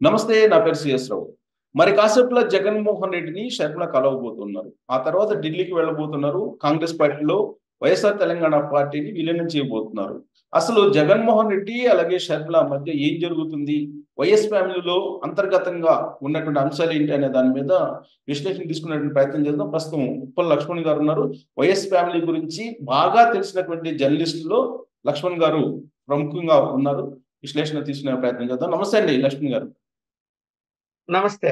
నమస్తే. నా పేరు సిఎస్ రావు. మరి కాసేపులో జగన్మోహన్ రెడ్డిని షర్మిల కలవబోతున్నారు. ఆ తర్వాత ఢిల్లీకి వెళ్ళబోతున్నారు. కాంగ్రెస్ పార్టీలో వైఎస్ఆర్ తెలంగాణ పార్టీని విలీనం చేయబోతున్నారు. అసలు జగన్మోహన్ రెడ్డి అలాగే షర్మిల మధ్య ఏం జరుగుతుంది? వైఎస్ ఫ్యామిలీలో అంతర్గతంగా ఉన్నటువంటి అంశాలు ఏంటి అనే దాని మీద విశ్లేషణ తీసుకునేటువంటి ప్రయత్నం చేద్దాం. ప్రస్తుతం ఉప్పల్ లక్ష్మణ్ గారు ఉన్నారు. వైఎస్ ఫ్యామిలీ గురించి బాగా తెలిసినటువంటి జర్నలిస్టుల్లో లక్ష్మణ్ గారు ప్రముఖంగా ఉన్నారు. విశ్లేషణ తీసుకునే ప్రయత్నం చేద్దాం. నమస్తే అండి లక్ష్మణ్ గారు. నమస్తే.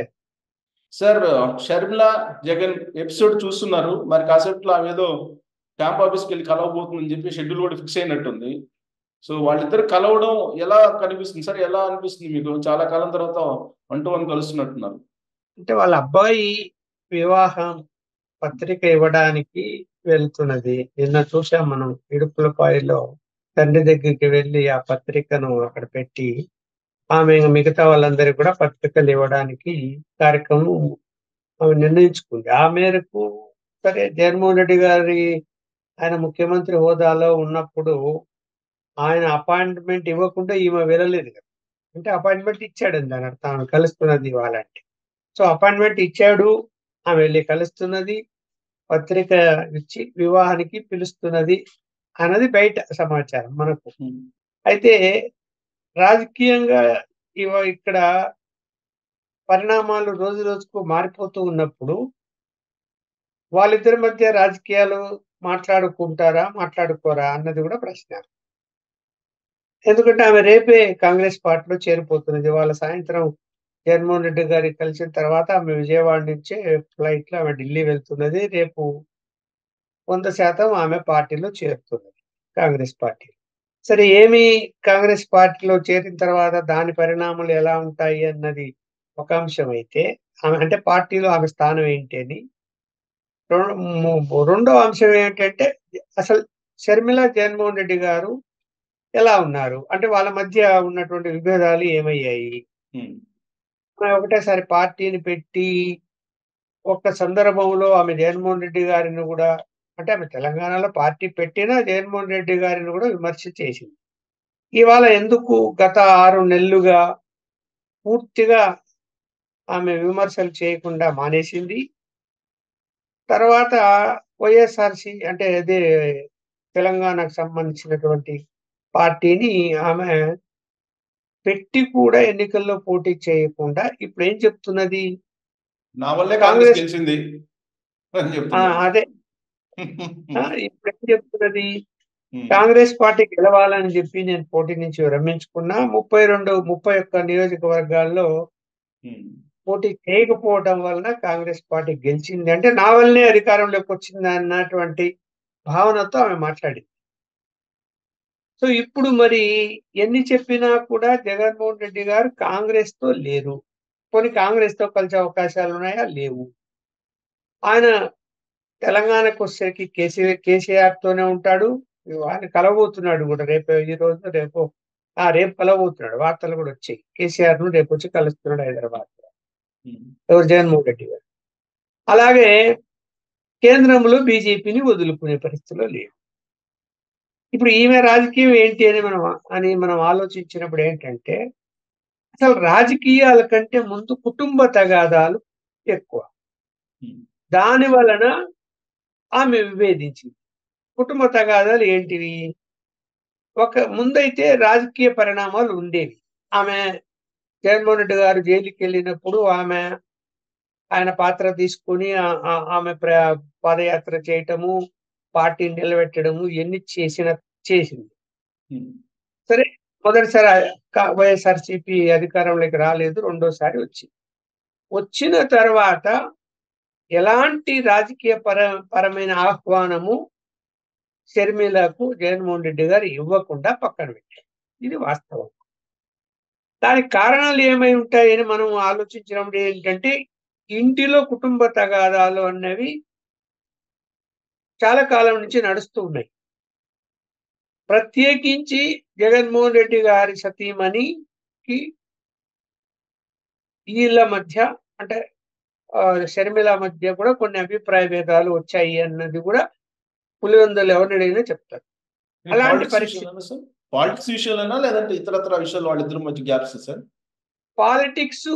సార్, షర్మిల, జగన్ ఎపిసోడ్ చూస్తున్నారు. మరి కాసేపట్లో ఆమె ఏదో క్యాంప్ ఆఫీస్‌కి వెళ్లి కలవబోతుందని చెప్పి షెడ్యూల్ కూడా ఫిక్స్ అయినట్టుంది. సో వాళ్ళిద్దరు కలవడం ఎలా కనిపిస్తుంది సార్? ఎలా అనిపిస్తుంది మీకు? చాలా కాలం తర్వాత వన్ టు వన్ కలుస్తున్నట్టున్నారు. అంటే వాళ్ళ అబ్బాయి వివాహం పత్రిక ఇవ్వడానికి వెళ్తున్నది. నిన్న చూసాం మనం ఇడుపులపాయలో తండ్రి దగ్గరికి వెళ్ళి ఆ పత్రికను అక్కడ పెట్టి ఆమె మిగతా వాళ్ళందరికీ కూడా పత్రికలు ఇవ్వడానికి కార్యక్రమం ఆమె నిర్ణయించుకుంది. ఆ మేరకు సరే జగన్మోహన్ రెడ్డి గారి ఆయన ముఖ్యమంత్రి హోదాలో ఉన్నప్పుడు ఆయన అపాయింట్మెంట్ ఇవ్వకుండా ఈమె వెళ్ళలేదు కదా. అంటే అపాయింట్మెంట్ ఇచ్చాడని దాని అర్థం. ఆమె కలుస్తున్నది ఇవ్వాలంటే. సో అపాయింట్మెంట్ ఇచ్చాడు. ఆమె వెళ్ళి కలుస్తున్నది. పత్రిక ఇచ్చి వివాహానికి పిలుస్తున్నది అన్నది బయట సమాచారం మనకు. హ్మ్. అయితే రాజకీయంగా ఇక్కడ పరిణామాలు రోజు రోజుకు మారిపోతూ ఉన్నప్పుడు వాళ్ళిద్దరి మధ్య రాజకీయాలు మాట్లాడుకుంటారా? మాట్లాడుకోరా? అన్నది కూడా ప్రశ్న. ఎందుకంటే ఆమె రేపే కాంగ్రెస్ పార్టీలో చేరిపోతున్నది. ఇవాళ సాయంత్రం జగన్మోహన్ రెడ్డి గారిని కలిసిన తర్వాత ఆమె విజయవాడ నుంచే ఫ్లైట్‌లో ఆమె ఢిల్లీ వెళ్తున్నది. రేపు 100% ఆమె పార్టీలో చేరుతున్నది. కాంగ్రెస్ పార్టీ. సరే కాంగ్రెస్ పార్టీలో చేరిన తర్వాత దాని పరిణామాలు ఎలా ఉంటాయి అన్నది ఒక అంశం అయితే, ఆమె అంటే పార్టీలో ఆమె స్థానం ఏంటి అని. రెండో అంశం ఏంటంటే అసలు షర్మిల, జగన్మోహన్ రెడ్డి గారు ఎలా ఉన్నారు? అంటే వాళ్ళ మధ్య ఉన్నటువంటి విభేదాలు ఏమయ్యాయి? హ్మ్. ఒకటేసారి పార్టీని పెట్టి ఒక్క సందర్భంలో ఆమె జగన్మోహన్ రెడ్డి గారిని గూడా అంటే ఆమె తెలంగాణలో పార్టీ పెట్టినా జగన్మోహన్ రెడ్డి గారిని గూడా విమర్శ చేసింది. ఇవాళ ఎందుకు గత 6 నెలలుగా పూర్తిగా ఆమె విమర్శలు చేయకుండా మానేసింది. తర్వాత వైఎస్ఆర్‌సీ అంటే అదే తెలంగాణకు సంబంధించినటువంటి పార్టీని ఆమె పెట్టి కూడా ఎన్నికల్లో పోటీ చేయకుండా ఇప్పుడేం చెప్తున్నది? నా వల్లే కాంగ్రెస్ కాంగ్రెస్ గెలిచింది అని చెప్తున్నారు. అదే. ఇప్పుడేం చెప్తున్నది? హ్మ్. కాంగ్రెస్ పార్టీ గెలవాలని చెప్పి నేను పోటీ నుంచి విరమించుకున్నా. 31 నియోజకవర్గాల్లో హ్మ్. పోటీ చేయకపోవడం వలన కాంగ్రెస్ పార్టీ గెలిచింది. అంటే నా వల్లనే అధికారంలోకి వచ్చింది అన్నటువంటి భావనతో ఆమె మాట్లాడింది. సో ఇప్పుడు మరి ఎన్ని చెప్పినా కూడా జగన్మోహన్ రెడ్డి గారు కాంగ్రెస్‌తో లేరు. పోనీ కాంగ్రెస్‌తో కలిసే అవకాశాలున్నాయా? లేవు. ఆయన తెలంగాణకొచ్చేసరికి కేసీఆర్‌తోనే ఉంటాడు. ఆయన కలవబోతున్నాడు గూడా. రేపు కలవబోతున్నాడు. వార్తలు గూడా వచ్చాయి. కేసీఆర్‌ను రేపొచ్చి కలుస్తున్నాడు హైదరాబాద్‌లో. హ్మ్. ఎవరు? జగన్మోహన్ రెడ్డి గారు. అలాగే కేంద్రంలో బీజేపీని వదులుకునే పరిస్థితిలో లేడు. ఇప్పుడు ఈమె రాజకీయం ఏంటి అని మనం ఆలోచించినప్పుడు ఏంటంటే, అసలు రాజకీయాల కంటే ముందు కుటుంబ తగాదాలు ఎక్కువ. హ్మ్. దాని వలన ఆమె విభేదించింది. కుటుంబ తగాదాలు ఏంటివి? ముందైతే రాజకీయ పరిణామాలు ఉండేవి. ఆమె జగన్మోహన్ రెడ్డి గారు జైలుకెళ్ళినప్పుడు ఆయన పాత్ర తీసుకొని ఆమె పాదయాత్ర చేయటము, పార్టీని నిలబెట్టడము ఇయన్నీ చేసింది. హ్మ్. సరే మొదటిసారి వైఎస్ఆర్‌సీపీ అధికారంలోకి రాలేదు. రెండోసారి వచ్చింది. వచ్చిన తర్వాత ఎలాంటి రాజకీయ పరమైన ఆహ్వానము షర్మిలకు జగన్మోహన్ రెడ్డి గారు ఇవ్వకుండా పక్కన పెట్టారు. ఇది వాస్తవం. దానికి కారణాలు ఏమై ఉంటాయని మనం ఆలోచించినప్పుడు ఏంటంటే, ఇంటిలో కుటుంబ తగాదాలు అన్నవి చాలా కాలం నుంచి నడుస్తూ ఉన్నాయి. ప్రత్యేకించి జగన్మోహన్ రెడ్డి గారి సతీమణికి వీళ్ళ మధ్య అంటే షర్మిల మధ్య కూడా కొన్ని అభిప్రాయ భేదాలు వచ్చాయి అన్నది కూడా పులివెందులు ఎవరిని అడిగినా చెప్తారు. అలాంటి పాలిటిక్స్ పరిస్థితి విషయంలోనా సార్? పాలిటిక్స్ విషయంలోనా? లేదంటే ఇతరత్రా విషయాలు వాళ్ళిద్దరి మధ్య గ్యాప్సా సార్? పాలిటిక్స్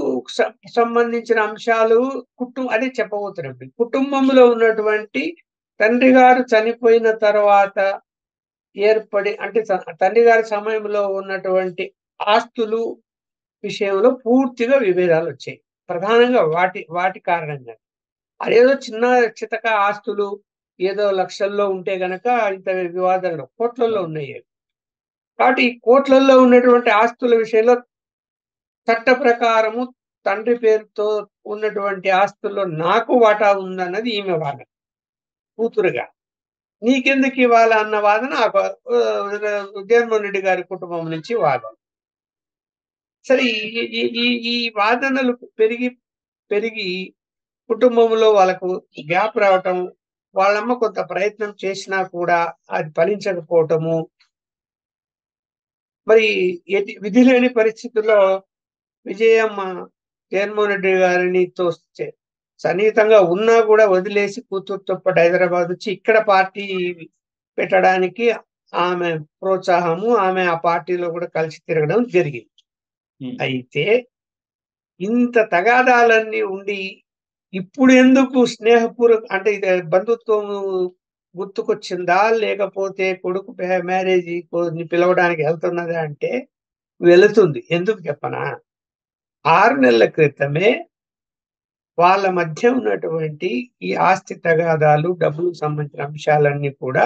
సంబంధించిన అంశాలు అదే చెప్పబోతున్నాం. కుటుంబంలో ఉన్నటువంటి తండ్రి గారు చనిపోయిన తర్వాత అంటే తండ్రి గారి సమయంలో ఉన్నటువంటి ఆస్తులు విషయంలో పూర్తిగా విభేదాలు వచ్చాయి. ప్రధానంగా వాటి కారణంగా. అదేదో చిన్న చితక ఆస్తులు ఏదో లక్షల్లో ఉంటే గనక ఇంత వివాదాలు కోట్లల్లో ఉన్నాయి. కాబట్టి ఈ కోట్లల్లో ఉన్నటువంటి ఆస్తుల విషయంలో చట్ట ప్రకారము తండ్రి పేరుతో ఉన్నటువంటి ఆస్తుల్లో నాకు వాటా ఉందన్నది ఈమె వాదన కూతురుగా. నీకెందుకు ఇవ్వాలా అన్న వాదన జగన్మోహన్ రెడ్డి గారి కుటుంబం నుంచి వాదన. సరే ఈ ఈ ఈ ఈ వాదనలు పెరిగి పెరిగి కుటుంబంలో వాళ్ళకు గ్యాప్ రావటం, వాళ్ళమ్మ కొంత ప్రయత్నం చేసినా కూడా అది ఫలించకపోవటము, మరి విధి లేని పరిస్థితుల్లో విజయమ్మ జగన్మోహన్ రెడ్డి గారినితో సన్నిహితంగా ఉన్నా కూడా వదిలేసి కూతురుతో పాటు హైదరాబాద్ వచ్చి ఇక్కడ పార్టీ పెట్టడానికి ఆమె ప్రోత్సాహము, ఆమె ఆ పార్టీలో కూడా కలిసి తిరగడం జరిగింది. అయితే ఇంత తగాదాలన్నీ ఉండి ఇప్పుడు ఎందుకు అంటే ఇది బంధుత్వం గుర్తుకొచ్చిందా, లేకపోతే కొడుకు మ్యారేజ్ పిలవడానికి వెళ్తున్నదా అంటే వెళుతుంది. ఎందుకు చెప్పనా, 6 నెలల క్రితమే వాళ్ళ మధ్య ఉన్నటువంటి ఈ ఆస్తి తగాదాలు, డబ్బులకు సంబంధించిన అంశాలన్నీ కూడా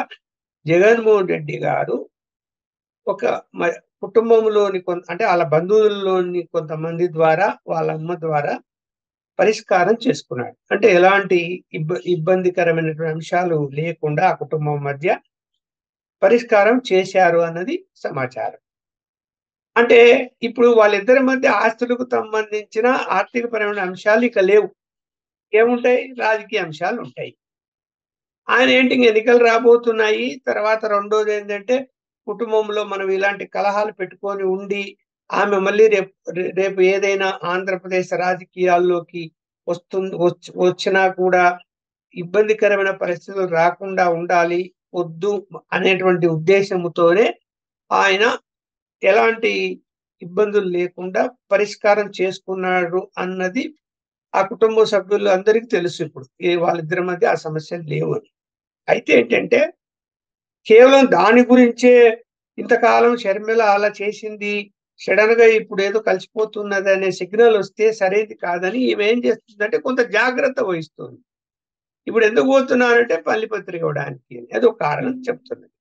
జగన్మోహన్ రెడ్డి గారు ఒక కుటుంబంలోని అంటే వాళ్ళ బంధువుల్లోని కొంతమంది ద్వారా, వాళ్ళ అమ్మ ద్వారా పరిష్కారం చేసుకున్నాడు. అంటే ఎలాంటి ఇబ్బందికరమైనటువంటి అంశాలు లేకుండా ఆ కుటుంబం మధ్య పరిష్కారం చేశారు అన్నది సమాచారం. అంటే ఇప్పుడు వాళ్ళిద్దరి మధ్య ఆస్తులకు సంబంధించిన ఆర్థికపరమైన అంశాలు ఇక లేవు. ఏముంటాయి? రాజకీయ అంశాలు ఉంటాయి. ఆయన ఏంటి, ఎన్నికలు రాబోతున్నాయి. తర్వాత రెండోది ఏంటంటే కుటుంబంలో మనం ఇలాంటి కలహాలు పెట్టుకొని ఉండి ఆమె మళ్ళీ రేపు ఏదైనా ఆంధ్రప్రదేశ్ రాజకీయాల్లోకి వచ్చినా కూడా ఇబ్బందికరమైన పరిస్థితులు రాకుండా ఉండాలి వద్దు అనేటువంటి ఉద్దేశంతోనే ఆయన ఎలాంటి ఇబ్బందులు లేకుండా పరిష్కారం చేసుకున్నాడు అన్నది ఆ కుటుంబ సభ్యులు అందరికీ తెలుసు. ఇప్పుడు వాళ్ళిద్దరి మధ్య ఆ సమస్యలు లేవు అని. అయితే ఏంటంటే కేవలం దాని గురించే ఇంతకాలం షర్మిల అలా చేసింది, సడన్ గా ఇప్పుడు ఏదో కలిసిపోతున్నది అనే సిగ్నల్ వస్తే సరైనది కాదని ఈమె ఏం చేస్తుందంటే కొంత జాగ్రత్త వహిస్తుంది. ఇప్పుడు ఎందుకు పోతున్నానంటే పత్రిక ఇవ్వడానికి ఏదో కారణం చెప్తున్నది.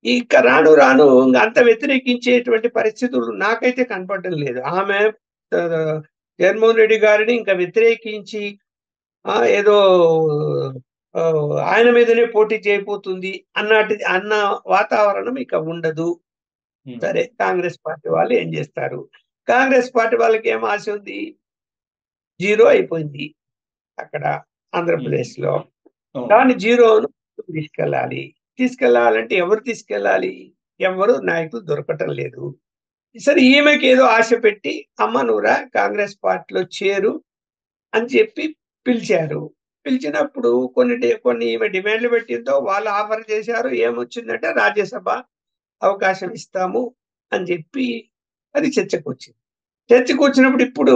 ఇక రాను రాను అంత వ్యతిరేకించేటువంటి పరిస్థితులు నాకైతే కనపడడం లేదు. ఆమె జగన్మోహన్ రెడ్డి గారిని ఇంకా వ్యతిరేకించి ఏదో ఆయన మీదనే పోటీ చేయబోతుంది అన్న వాతావరణం ఇక ఉండదు. సరే, కాంగ్రెస్ పార్టీ వాళ్ళు ఏం చేస్తారు? కాంగ్రెస్ పార్టీ వాళ్ళకి ఏం ఆశ ఉంది? 0 అయిపోయింది అక్కడ ఆంధ్రప్రదేశ్ లో. దాన్ని 0ను తీసుకెళ్లాలంటే ఎవరు తీసుకెళ్ళాలి? ఎవరు నాయకులు దొరకటం లేదు. సరే, ఈమెకి ఏదో ఆశ పెట్టి అమ్మ నువ్వురా కాంగ్రెస్ పార్టీలో చేరు అని చెప్పి పిలిచారు. పిలిచినప్పుడు కొన్ని ఈమె డిమాండ్లు పెట్టిందో వాళ్ళు ఆఫర్ చేశారు. ఏమొచ్చిందంటే రాజ్యసభ అవకాశం ఇస్తాము అని చెప్పి అది చర్చకు వచ్చినప్పుడు ఇప్పుడు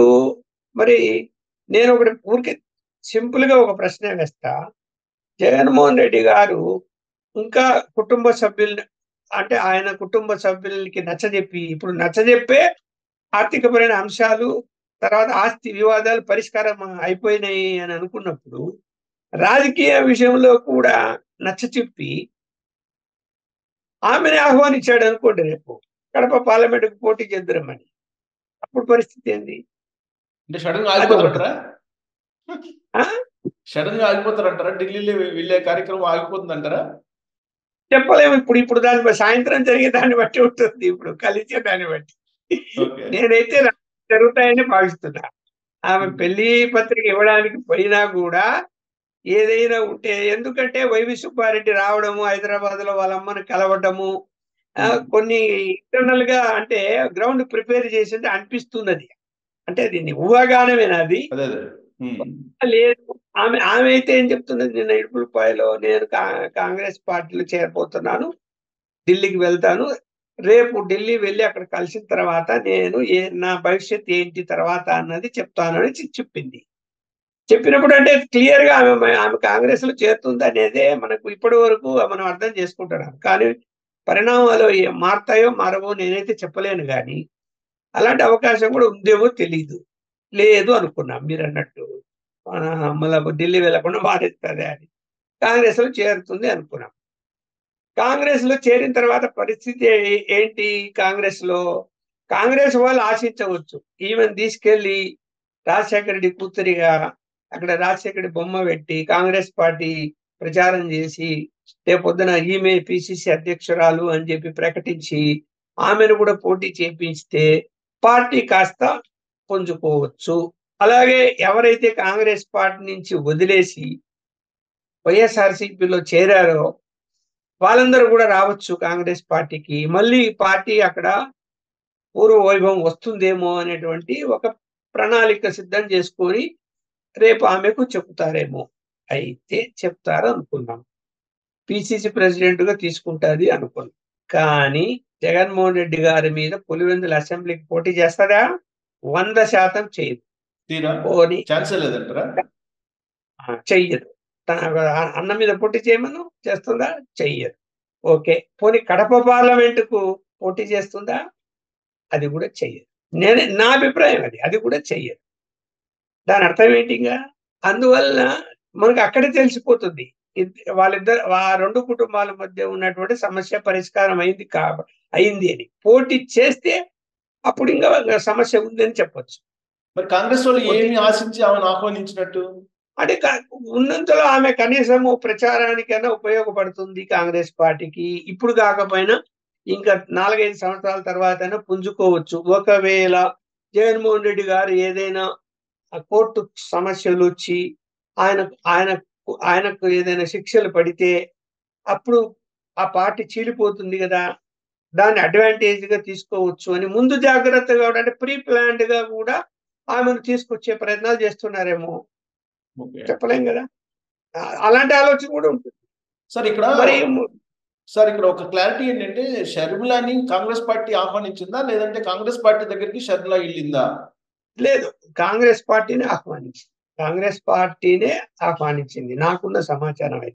మరి నేను ఒకటి ఊరికే సింపుల్ గా ఒక ప్రశ్న వేస్తా. జగన్మోహన్ రెడ్డి గారు ఇంకా కుటుంబ సభ్యుల్ని అంటే ఆయన కుటుంబ సభ్యులకి ఇప్పుడు నచ్చజెప్పే ఆర్థికపరమైన అంశాలు, తర్వాత ఆస్తి వివాదాలు పరిష్కారం అయిపోయినాయి అని అనుకున్నప్పుడు రాజకీయ విషయంలో కూడా నచ్చచెప్పి ఆమెను ఆహ్వానించాడు అనుకోండి, రేపు కడప పార్లమెంటుకు పోటీ చేద్దామని, అప్పుడు పరిస్థితి ఏంది? అంటే సడన్ గా ఆగిపోతారంటారా? సడన్ గా ఆగిపోతారంటారా? ఢిల్లీలో వెళ్ళే కార్యక్రమం ఆగిపోతుందంటారా? చెప్పలేము. ఇప్పుడు దాని సాయంత్రం జరిగే దాన్ని బట్టి ఉంటుంది. ఇప్పుడు కలిసే దాన్ని బట్టి నేనైతే జరుగుతాయని భావిస్తున్నా. ఆమె పెళ్లి పత్రిక ఇవ్వడానికి పోయినా కూడా ఏదైనా ఉంటే, ఎందుకంటే వైవి సుబ్బారెడ్డి రావడము, హైదరాబాద్ లో వాళ్ళ అమ్మను కలవటము, కొన్ని ఇంటర్నల్ గా అంటే గ్రౌండ్ ప్రిపేర్ చేసింది అనిపిస్తున్నది. అంటే దీన్ని ఊహాగానమేనాది లేదు. ఆమె అయితే ఏం చెప్తున్నది, నిన్న ఇడుపులపాయలో నేను కాంగ్రెస్ పార్టీలో చేరబోతున్నాను, ఢిల్లీకి వెళ్తాను, రేపు ఢిల్లీ వెళ్ళి అక్కడ కలిసిన తర్వాత నేను నా భవిష్యత్ ఏంటి తర్వాత అన్నది చెప్తాను అని చెప్పింది. చెప్పినప్పుడు అంటే క్లియర్ గా ఆమె కాంగ్రెస్ లో చేరుతుంది అనేదే మనకు ఇప్పటి వరకు మనం అర్థం చేసుకుంటున్నాం. కానీ పరిణామాలు మారతాయో మారవో నేనైతే చెప్పలేను గాని అలాంటి అవకాశం కూడా ఉందేమో తెలీదు. లేదు అనుకున్నాం మీరన్నట్టు. మళ్ళా ఢిల్లీ వెళ్ళకుండా మానేస్తది అని. కాంగ్రెస్ లో చేరుతుంది అనుకున్నాం. కాంగ్రెస్ లో చేరిన తర్వాత పరిస్థితి ఏంటి? కాంగ్రెస్ వాళ్ళు ఆశించవచ్చు. ఈమెను తీసుకెళ్లి రాజశేఖర రెడ్డి కూతురిగా అక్కడ రాజశేఖర రెడ్డి బొమ్మ పెట్టి కాంగ్రెస్ పార్టీ ప్రచారం చేసి రేపొద్దున ఈమె పిసిసి అధ్యక్షురాలు అని చెప్పి ప్రకటించి ఆమెను కూడా పోటీ చేపిస్తే పార్టీ కాస్త పుంజుకోవచ్చు. అలాగే ఎవరైతే కాంగ్రెస్ పార్టీ నుంచి వదిలేసి వైఎస్ఆర్సీపీలో చేరారో వాళ్ళందరూ కూడా రావచ్చు కాంగ్రెస్ పార్టీకి. మళ్ళీ పార్టీ అక్కడ పూర్వ వైభవం వస్తుందేమో అనేటువంటి ఒక ప్రణాళిక సిద్ధం చేసుకొని రేపు ఆమెకు చెప్తారేమో. అయితే చెప్తారు అనుకున్నాం. పిసిసి ప్రెసిడెంట్ గా తీసుకుంటాది అనుకున్నాం. కానీ జగన్మోహన్ రెడ్డి గారి మీద పులివెందుల అసెంబ్లీకి పోటీ చేస్తారా? 100% చేయదు. తీరా పోనీ ఛాన్సే లేదంటారా? చెయ్యదు. అన్న మీద పోటీ చేయమను చేస్తుందా? చెయ్యదు. ఓకే. పోనీ కడప పార్లమెంటుకు పోటీ చేస్తుందా? అది కూడా చెయ్యదు. నా అభిప్రాయం అది కూడా చెయ్యదు. దాని అర్థం ఏంటి? అందువల్ల మనకు అక్కడే తెలిసిపోతుంది వాళ్ళిద్దరు ఆ 2 కుటుంబాల మధ్య ఉన్నటువంటి సమస్య పరిష్కారం అయింది అని. పోటీ చేస్తే అప్పుడు ఇంకా సమస్య ఉందని చెప్పొచ్చు. మరి కాంగ్రెస్ వాళ్ళు ఏమి ఆశించి ఆమెను ఆహ్వానించినట్టు? అంటే ఉన్నంతలో ఆమె కనీసము ప్రచారానికైనా ఉపయోగపడుతుంది కాంగ్రెస్ పార్టీకి. ఇప్పుడు కాకపోయినా ఇంకా 4-5 సంవత్సరాల తర్వాతైనా పుంజుకోవచ్చు. ఒకవేళ జగన్మోహన్ రెడ్డి గారు ఏదైనా కోర్టు సమస్యలు వచ్చి ఆయనకు ఏదైనా శిక్షలు పడితే అప్పుడు ఆ పార్టీ చీలిపోతుంది కదా, దాన్ని అడ్వాంటేజ్ గా తీసుకోవచ్చు అని ముందు జాగ్రత్తగా అంటే ప్రీ ప్లాన్డ్ గా కూడా ఆమెను తీసుకొచ్చే ప్రయత్నాలు చేస్తున్నారేమో, చెప్పలేం కదా. అలాంటి ఆలోచన కూడా ఉంటుంది. సార్ ఇక్కడ ఒక క్లారిటీ ఏంటంటే షర్మిలాని కాంగ్రెస్ పార్టీ ఆహ్వానించిందా లేదంటే కాంగ్రెస్ పార్టీ దగ్గరికి షర్మిల వెళ్ళిందా? లేదు, కాంగ్రెస్ పార్టీనే ఆహ్వానించింది. నాకున్న సమాచారం అయితే